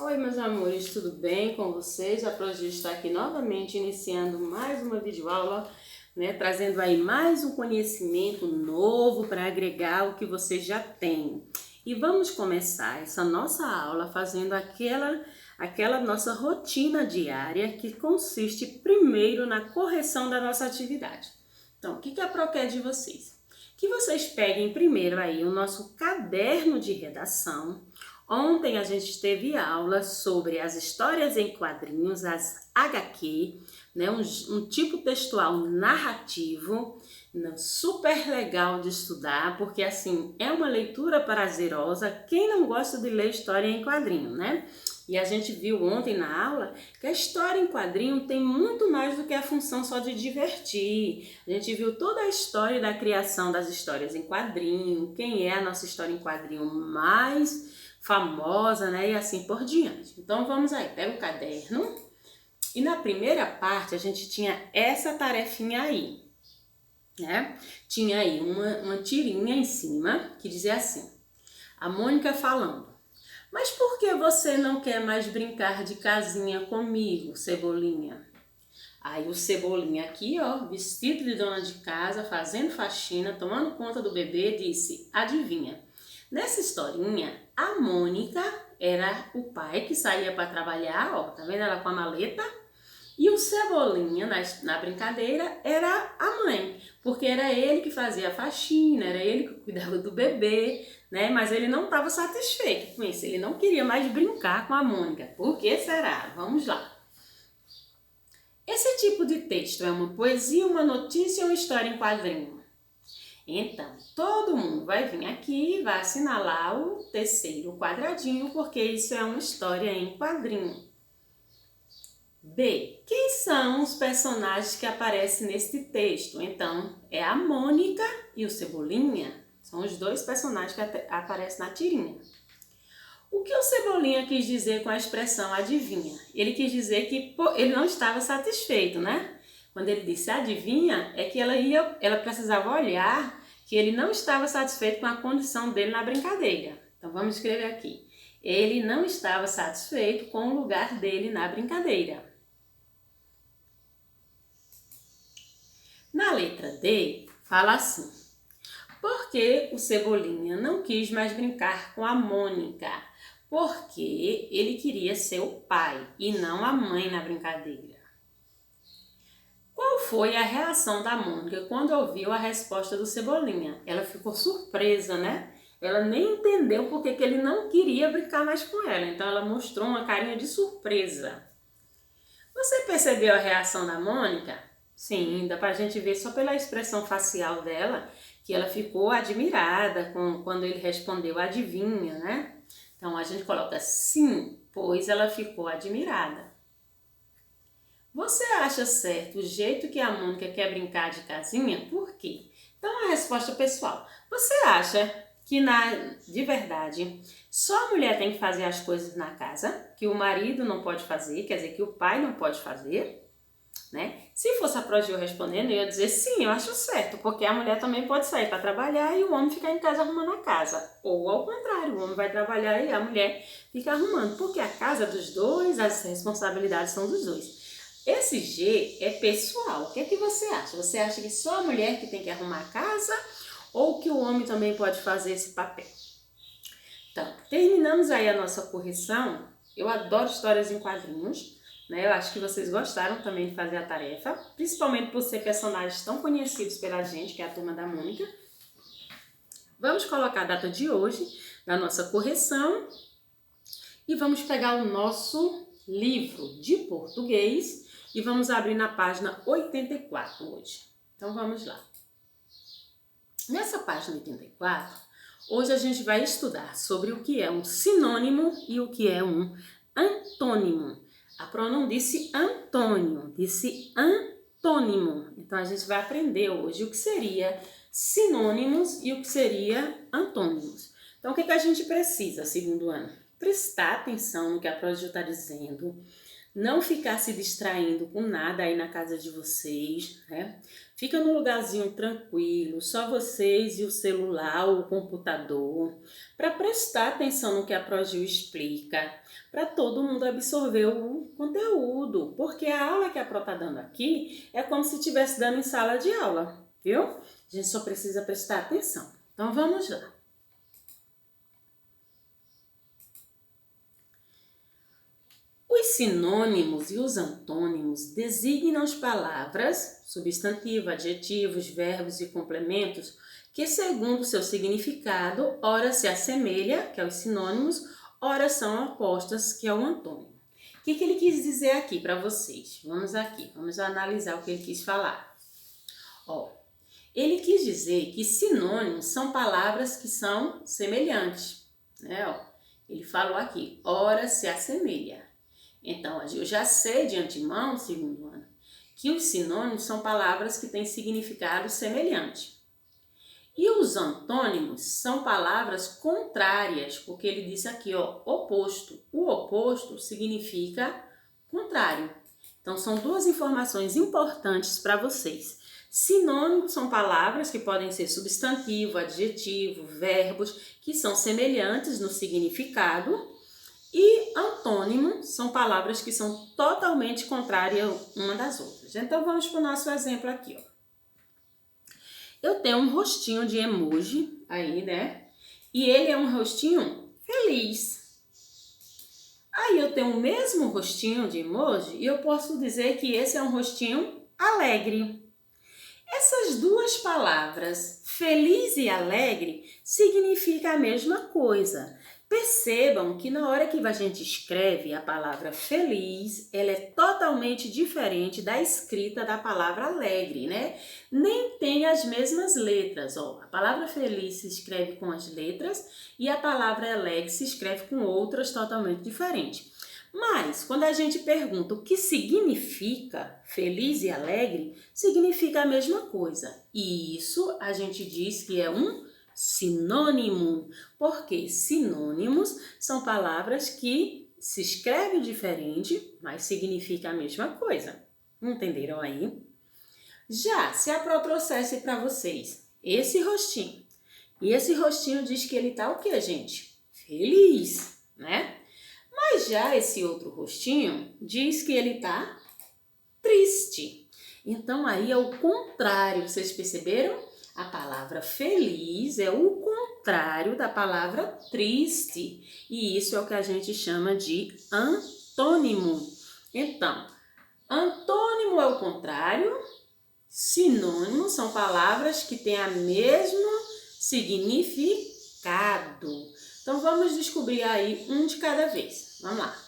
Oi, meus amores, tudo bem com vocês? A Progi está aqui novamente iniciando mais uma videoaula, né? Trazendo aí mais um conhecimento novo para agregar o que você já tem. E vamos começar essa nossa aula fazendo aquela nossa rotina diária que consiste primeiro na correção da nossa atividade. Então, o que a Pro quer de vocês? Que vocês peguem primeiro aí o nosso caderno de redação. Ontem a gente teve aula sobre as histórias em quadrinhos, as HQ, né? Um tipo textual narrativo, né? Super legal de estudar, porque assim, é uma leitura prazerosa. Quem não gosta de ler história em quadrinho, né? E a gente viu ontem na aula que a história em quadrinho tem muito mais do que a função só de divertir. A gente viu toda a história da criação das histórias em quadrinho, quem é a nossa história em quadrinho mais famosa, né? E assim por diante. Então vamos aí, pega o caderno. E na primeira parte a gente tinha essa tarefinha aí, né? Tinha aí uma tirinha em cima que dizia assim: a Mônica falando: mas por que você não quer mais brincar de casinha comigo, Cebolinha? Aí o Cebolinha aqui, ó, vestido de dona de casa, fazendo faxina, tomando conta do bebê, disse: adivinha? Nessa historinha, a Mônica era o pai que saía para trabalhar, ó, tá vendo ela com a maleta? E o Cebolinha, na brincadeira, era a mãe, porque era ele que fazia a faxina, era ele que cuidava do bebê, né? Mas ele não estava satisfeito com isso, ele não queria mais brincar com a Mônica. Por que será? Vamos lá. Esse tipo de texto é uma poesia, uma notícia ou uma história em quadrinho? Então, todo mundo vai vir aqui e vai assinalar o terceiro quadradinho, porque isso é uma história em quadrinho. B. Quem são os personagens que aparecem neste texto? Então, é a Mônica e o Cebolinha. São os dois personagens que aparecem na tirinha. O que o Cebolinha quis dizer com a expressão adivinha? Ele quis dizer que ele não estava satisfeito, né? Quando ele disse adivinha, é que ela precisava olhar que ele não estava satisfeito com a condição dele na brincadeira. Então vamos escrever aqui. Ele não estava satisfeito com o lugar dele na brincadeira. Na letra D, fala assim: por que o Cebolinha não quis mais brincar com a Mônica? Porque ele queria ser o pai e não a mãe na brincadeira. Qual foi a reação da Mônica quando ouviu a resposta do Cebolinha? Ela ficou surpresa, né? Ela nem entendeu porque que ele não queria brincar mais com ela. Então ela mostrou uma carinha de surpresa. Você percebeu a reação da Mônica? Sim, dá pra gente ver só pela expressão facial dela que ela ficou admirada quando ele respondeu adivinha, né? Então a gente coloca sim, pois ela ficou admirada. Você acha certo o jeito que a Mônica quer brincar de casinha? Por quê? Então a resposta pessoal. Você acha que de verdade só a mulher tem que fazer as coisas na casa, que o marido não pode fazer, quer dizer que o pai não pode fazer? Né? Se fosse a Progil respondendo, eu ia dizer sim, eu acho certo, porque a mulher também pode sair para trabalhar e o homem ficar em casa arrumando a casa. Ou ao contrário, o homem vai trabalhar e a mulher fica arrumando, porque a casa dos dois, as responsabilidades são dos dois. Esse G é pessoal. O que é que você acha? Você acha que só a mulher que tem que arrumar a casa ou que o homem também pode fazer esse papel? Então, terminamos aí a nossa correção. Eu adoro histórias em quadrinhos. Eu acho que vocês gostaram também de fazer a tarefa, principalmente por ser personagens tão conhecidos pela gente, que é a Turma da Mônica. Vamos colocar a data de hoje da nossa correção e vamos pegar o nosso livro de português e vamos abrir na página 84 hoje. Então vamos lá. Nessa página 84, hoje a gente vai estudar sobre o que é um sinônimo e o que é um antônimo. A Pro não disse Antônio, disse antônimo. Então a gente vai aprender hoje o que seria sinônimos e o que seria antônimos. Então o que a gente precisa, segundo ano? Prestar atenção no que a Pro está dizendo, não ficar se distraindo com nada aí na casa de vocês, né? Fica num lugarzinho tranquilo, só vocês e o celular ou o computador, para prestar atenção no que a ProGil explica, para todo mundo absorver o conteúdo, porque a aula que a Pro está dando aqui é como se estivesse dando em sala de aula, viu? A gente só precisa prestar atenção. Então vamos lá. Os sinônimos e os antônimos designam as palavras, substantivo, adjetivos, verbos e complementos que, segundo seu significado, ora se assemelha, que é os sinônimos, ora são opostas, que é o antônimo. O que ele quis dizer aqui para vocês? Vamos analisar o que ele quis falar. Ele quis dizer que sinônimos são palavras que são semelhantes, né? Ele falou aqui, ora se assemelha. Então, eu já sei de antemão, segundo ano, que os sinônimos são palavras que têm significado semelhante. E os antônimos são palavras contrárias, porque ele disse aqui, oposto. O oposto significa contrário. Então, são duas informações importantes para vocês. Sinônimos são palavras que podem ser substantivo, adjetivo, verbos, que são semelhantes no significado. E antônimo são palavras que são totalmente contrárias uma das outras. Então, vamos para o nosso exemplo aqui, Eu tenho um rostinho de emoji aí, né? E ele é um rostinho feliz. Aí eu tenho o mesmo rostinho de emoji e eu posso dizer que esse é um rostinho alegre. Essas duas palavras, feliz e alegre, significam a mesma coisa. Percebam que na hora que a gente escreve a palavra feliz, ela é totalmente diferente da escrita da palavra alegre, né? Nem tem as mesmas letras, A palavra feliz se escreve com as letras e a palavra alegre se escreve com outras totalmente diferentes. Mas, quando a gente pergunta o que significa feliz e alegre, significa a mesma coisa. E isso a gente diz que é um sinônimo, porque sinônimos são palavras que se escrevem diferente, mas significam a mesma coisa. Entenderam aí? Já, se a Pro trouxesse para vocês esse rostinho, e esse rostinho diz que ele tá o quê, gente? Feliz, né? Mas já esse outro rostinho diz que ele tá triste. Então aí é o contrário, vocês perceberam? A palavra feliz é o contrário da palavra triste. E isso é o que a gente chama de antônimo. Então, antônimo é o contrário, sinônimos são palavras que têm o mesmo significado. Então, vamos descobrir aí um de cada vez. Vamos lá.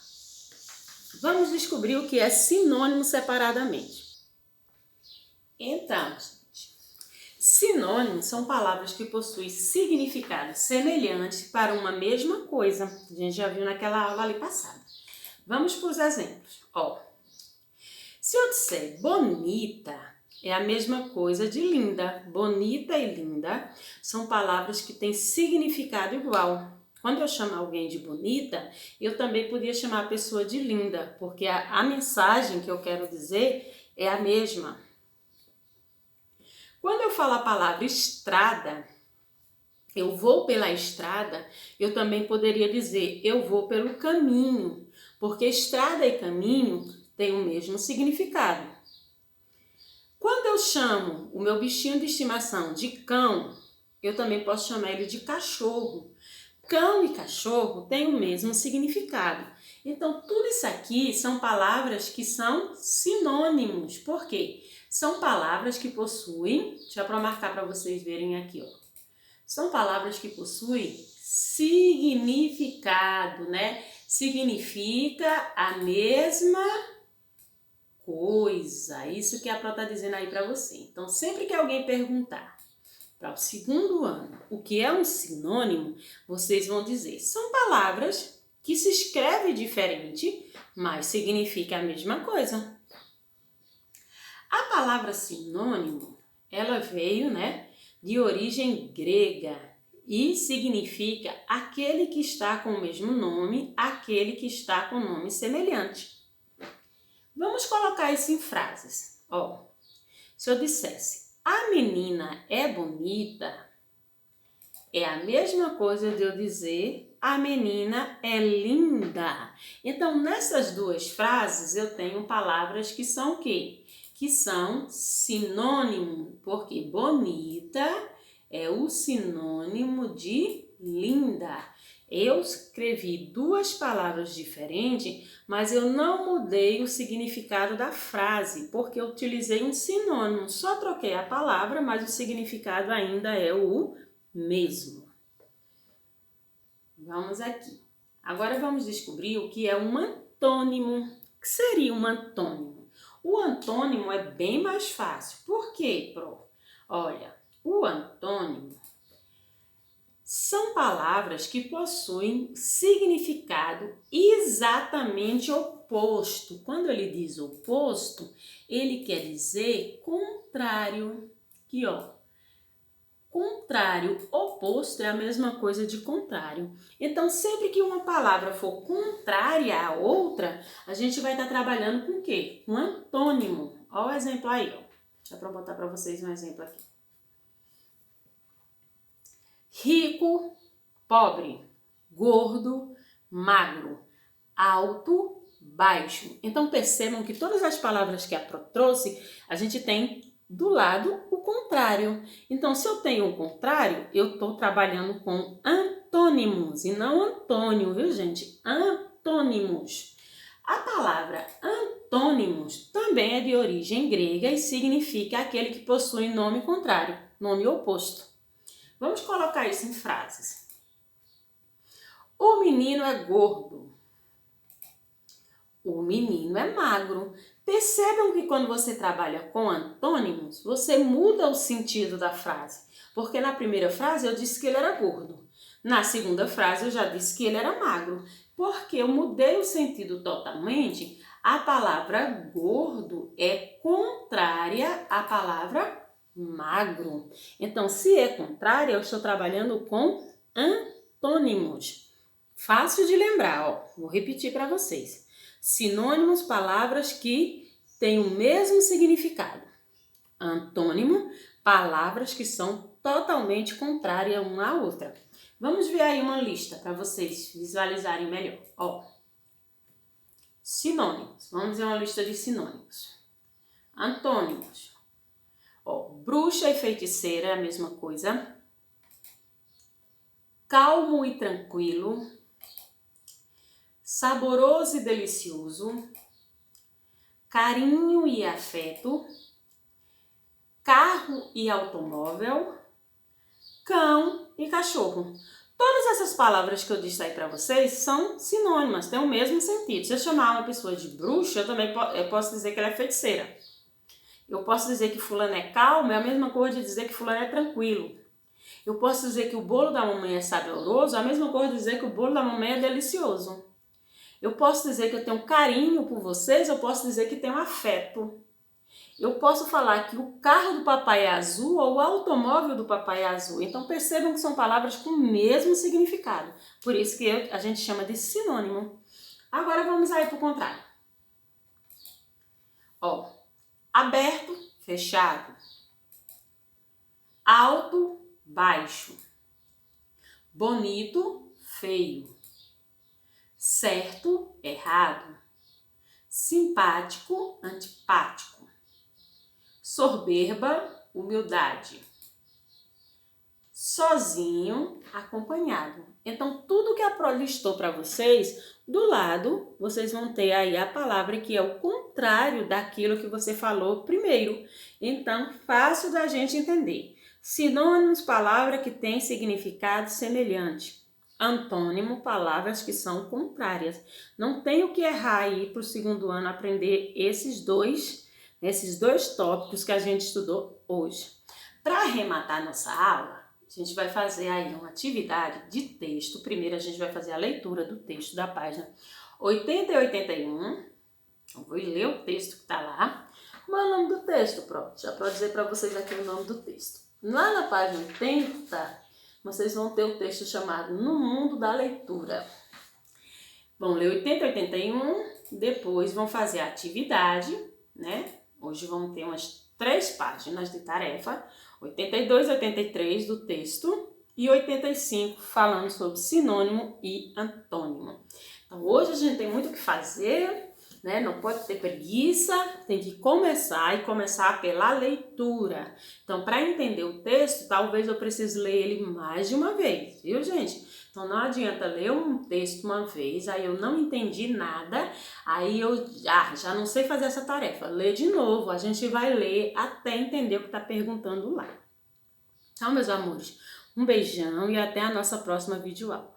Vamos descobrir o que é sinônimo separadamente. Então, gente, sinônimos são palavras que possuem significado semelhante para uma mesma coisa. A gente já viu naquela aula ali passada. Vamos para os exemplos. Se eu disser bonita, é a mesma coisa de linda. Bonita e linda são palavras que têm significado igual. Quando eu chamo alguém de bonita, eu também podia chamar a pessoa de linda, porque a mensagem que eu quero dizer é a mesma. Quando eu falo a palavra estrada, eu vou pela estrada, eu também poderia dizer eu vou pelo caminho, porque estrada e caminho têm o mesmo significado. Quando eu chamo o meu bichinho de estimação de cão, eu também posso chamar ele de cachorro. Cão e cachorro têm o mesmo significado. Então, tudo isso aqui são palavras que são sinônimos. Por quê? São palavras que possuem, deixa eu marcar para vocês verem aqui, São palavras que possuem significado, né? Significa a mesma coisa. Isso que a Pro está dizendo aí para você. Então, sempre que alguém perguntar para o segundo ano o que é um sinônimo, vocês vão dizer, são palavras que se escrevem diferente, mas significa a mesma coisa. A palavra sinônimo, ela veio, de origem grega e significa aquele que está com o mesmo nome, aquele que está com nome semelhante. Vamos colocar isso em frases. Ó, se eu dissesse, a menina é bonita, é a mesma coisa de eu dizer, a menina é linda. Então, nessas duas frases, eu tenho palavras que são o quê? Que são sinônimo, porque bonita é o sinônimo de linda. Eu escrevi duas palavras diferentes, mas eu não mudei o significado da frase, porque eu utilizei um sinônimo. Só troquei a palavra, mas o significado ainda é o mesmo. Vamos aqui. Agora vamos descobrir o que é um antônimo. O que seria um antônimo? O antônimo é bem mais fácil. Por quê, Pro? Olha, o antônimo são palavras que possuem significado exatamente oposto. Quando ele diz oposto, ele quer dizer contrário. Aqui, ó. Contrário, oposto é a mesma coisa de contrário. Então, sempre que uma palavra for contrária à outra, a gente vai estar trabalhando com o quê? Com antônimo. Olha o exemplo aí, ó. Deixa eu botar para vocês um exemplo aqui. Rico, pobre, gordo, magro, alto, baixo. Então, percebam que todas as palavras que a Pro trouxe, a gente tem do lado o contrário. Então, se eu tenho um contrário, eu estou trabalhando com antônimos e não antônimo, viu, gente? Antônimos. A palavra antônimos também é de origem grega e significa aquele que possui nome contrário, nome oposto. Vamos colocar isso em frases. O menino é gordo. O menino é magro. Percebam que quando você trabalha com antônimos, você muda o sentido da frase. Porque na primeira frase eu disse que ele era gordo. Na segunda frase eu já disse que ele era magro. Porque eu mudei o sentido totalmente, a palavra gordo é contrária à palavra magro. Então, se é contrária, eu estou trabalhando com antônimos. Fácil de lembrar, ó. Vou repetir para vocês. Sinônimos, palavras que têm o mesmo significado. Antônimo, palavras que são totalmente contrárias uma à outra. Vamos ver aí uma lista para vocês visualizarem melhor. Ó, sinônimos. Vamos ver uma lista de sinônimos. Antônimos. Ó, bruxa e feiticeira é a mesma coisa. Calmo e tranquilo. Saboroso e delicioso. Carinho e afeto. Carro e automóvel. Cão e cachorro. Todas essas palavras que eu disse aí para vocês são sinônimas, têm o mesmo sentido. Se eu chamar uma pessoa de bruxa, eu também posso dizer que ela é feiticeira. Eu posso dizer que fulano é calmo, é a mesma coisa de dizer que fulano é tranquilo. Eu posso dizer que o bolo da mamãe é saboroso, é a mesma coisa de dizer que o bolo da mamãe é delicioso. Eu posso dizer que eu tenho carinho por vocês, eu posso dizer que tenho afeto. Eu posso falar que o carro do papai é azul ou o automóvel do papai é azul. Então percebam que são palavras com o mesmo significado. Por isso que a gente chama de sinônimo. Agora vamos aí para o contrário. Ó, aberto, fechado. Alto, baixo. Bonito, feio. Certo, errado. Simpático, antipático. Soberba, humildade. Sozinho, acompanhado. Então, tudo que a Pro listou para vocês, do lado, vocês vão ter aí a palavra que é o contrário daquilo que você falou primeiro. Então, fácil da gente entender. Sinônimos, palavra que tem significado semelhante. Antônimo, palavras que são contrárias. Não tem o que errar aí para o segundo ano aprender esses dois tópicos que a gente estudou hoje. Para arrematar nossa aula, a gente vai fazer aí uma atividade de texto. Primeiro a gente vai fazer a leitura do texto da página 80 e 81. Eu vou ler o texto que está lá. Como é o nome do texto, pronto? Já pode dizer para vocês aqui o nome do texto. Lá na página 80, vocês vão ter o texto chamado No Mundo da Leitura. Vão ler 80 e 81 depois vão fazer a atividade, né? Hoje vamos ter umas 3 páginas de tarefa, 82 e 83 do texto e 85 falando sobre sinônimo e antônimo. Então hoje a gente tem muito o que fazer, né? Não pode ter preguiça, tem que começar pela leitura. Então, para entender o texto, talvez eu precise ler ele mais de uma vez, viu, gente? Então, não adianta ler um texto uma vez, aí eu não entendi nada, aí eu já não sei fazer essa tarefa. Lê de novo, a gente vai ler até entender o que está perguntando lá. Então, meus amores, um beijão e até a nossa próxima videoaula.